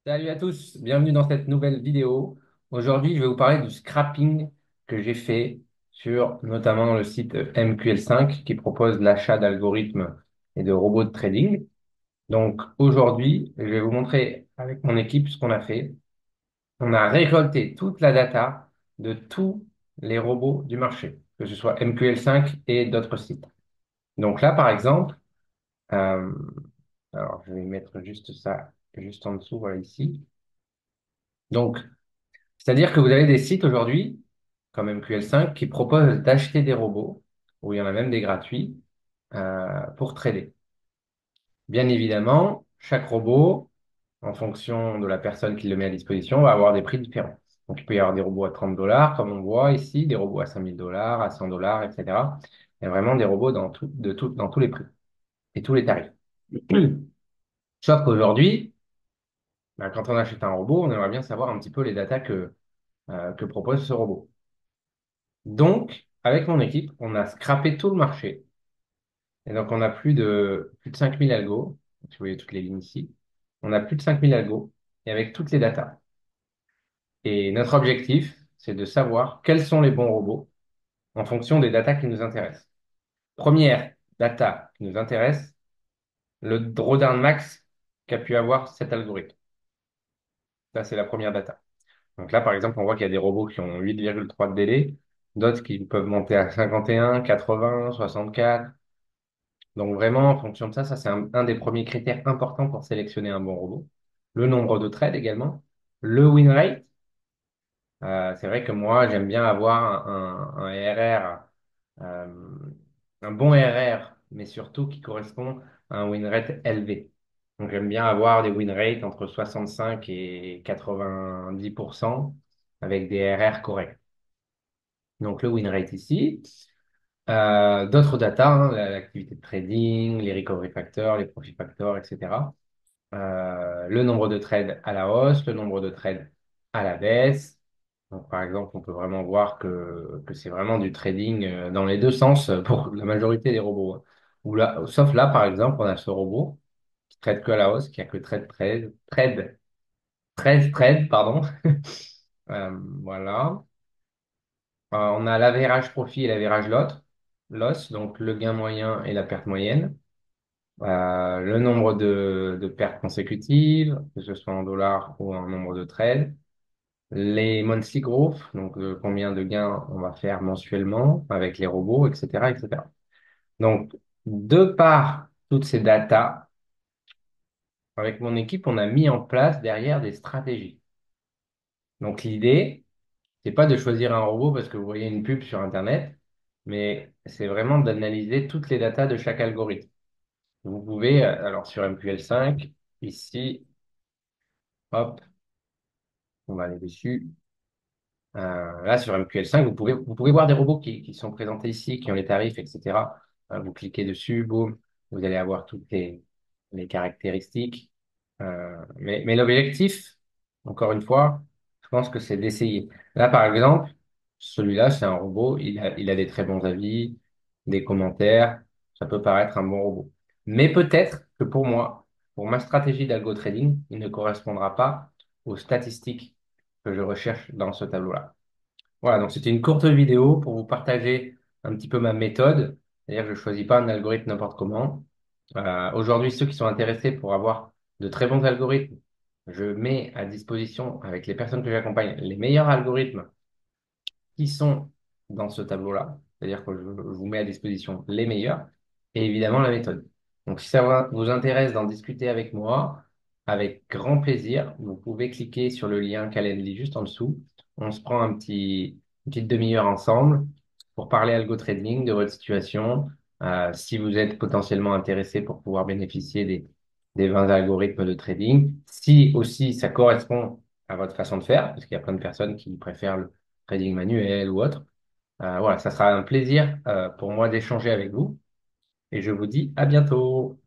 Salut à tous, bienvenue dans cette nouvelle vidéo. Aujourd'hui, je vais vous parler du scrapping que j'ai fait sur notamment le site MQL5 qui propose l'achat d'algorithmes et de robots de trading. Donc aujourd'hui, je vais vous montrer avec mon équipe ce qu'on a fait. On a récolté toute la data de tous les robots du marché, que ce soit MQL5 et d'autres sites. Donc là, par exemple, euh, alors je vais mettre juste ça juste en dessous, voilà ici. Donc, c'est-à-dire que vous avez des sites aujourd'hui, comme MQL5, qui proposent d'acheter des robots, où il y en a même des gratuits, pour trader. Bien évidemment, chaque robot, en fonction de la personne qui le met à disposition, va avoir des prix différents. Donc, il peut y avoir des robots à 30 dollars, comme on voit ici, des robots à 5000 dollars, à 100 dollars, etc. Il y a vraiment des robots dans tous les prix et tous les tarifs. Sauf qu'aujourd'hui, quand on achète un robot, on aimerait bien savoir un petit peu les datas que propose ce robot. Donc, avec mon équipe, on a scrappé tout le marché. Et donc, on a plus de 5000 algos. Vous voyez toutes les lignes ici. On a plus de 5000 algos et avec toutes les datas. Et notre objectif, c'est de savoir quels sont les bons robots en fonction des datas qui nous intéressent. Première data qui nous intéresse, le drawdown max qu'a pu avoir cet algorithme. Ça, c'est la première data. Donc là, par exemple, on voit qu'il y a des robots qui ont 8,3 de délai, d'autres qui peuvent monter à 51, 80, 64. Donc vraiment, en fonction de ça, ça c'est un des premiers critères importants pour sélectionner un bon robot. Le nombre de trades également. Le win rate. C'est vrai que moi, j'aime bien avoir un RR, euh, un bon RR, mais surtout qui correspond à un win rate élevé. Donc j'aime bien avoir des win rates entre 65 et 90% avec des RR corrects. Donc le win rate ici. D'autres data, hein, l'activité de trading, les recovery factors, les profit factors, etc. Le nombre de trades à la hausse, le nombre de trades à la baisse. Donc, par exemple, on peut vraiment voir que c'est vraiment du trading dans les deux sens pour la majorité des robots, hein. Ou là, sauf là, par exemple, on a ce robot qui trade que à la hausse, qui a que trade, trade, pardon. Voilà. On a l'average profit et l'average loss, donc le gain moyen et la perte moyenne. Le nombre de pertes consécutives, que ce soit en dollars ou en nombre de trades. Les monthly growth, donc combien de gains on va faire mensuellement avec les robots, etc., etc. Donc, de par toutes ces datas, avec mon équipe, on a mis en place derrière des stratégies. Donc, l'idée, c'est pas de choisir un robot parce que vous voyez une pub sur Internet, mais c'est vraiment d'analyser toutes les datas de chaque algorithme. Vous pouvez, alors sur MQL5, ici, hop, on va aller dessus. Là, sur MQL5, vous pouvez voir des robots qui sont présentés ici, qui ont les tarifs, etc. Vous cliquez dessus, boum, vous allez avoir toutes les caractéristiques. Mais l'objectif, encore une fois, je pense que c'est d'essayer. Là, par exemple, celui-là, c'est un robot, il a des très bons avis, des commentaires, ça peut paraître un bon robot. Mais peut-être que pour moi, pour ma stratégie d'algo trading, il ne correspondra pas aux statistiques que je recherche dans ce tableau-là. Voilà, donc c'était une courte vidéo pour vous partager un petit peu ma méthode. C'est-à-dire que je ne choisis pas un algorithme n'importe comment. Aujourd'hui, ceux qui sont intéressés pour avoir de très bons algorithmes, je mets à disposition avec les personnes que j'accompagne les meilleurs algorithmes qui sont dans ce tableau-là. C'est-à-dire que je vous mets à disposition les meilleurs et évidemment la méthode. Donc, si vous intéresse d'en discuter avec moi, avec grand plaisir, vous pouvez cliquer sur le lien Calendly juste en dessous. On se prend une petite demi-heure ensemble pour parler algo trading de votre situation. Si vous êtes potentiellement intéressé pour pouvoir bénéficier des 20 algorithmes de trading, si aussi ça correspond à votre façon de faire, parce qu'il y a plein de personnes qui préfèrent le trading manuel ou autre. Voilà, ça sera un plaisir pour moi d'échanger avec vous et je vous dis à bientôt.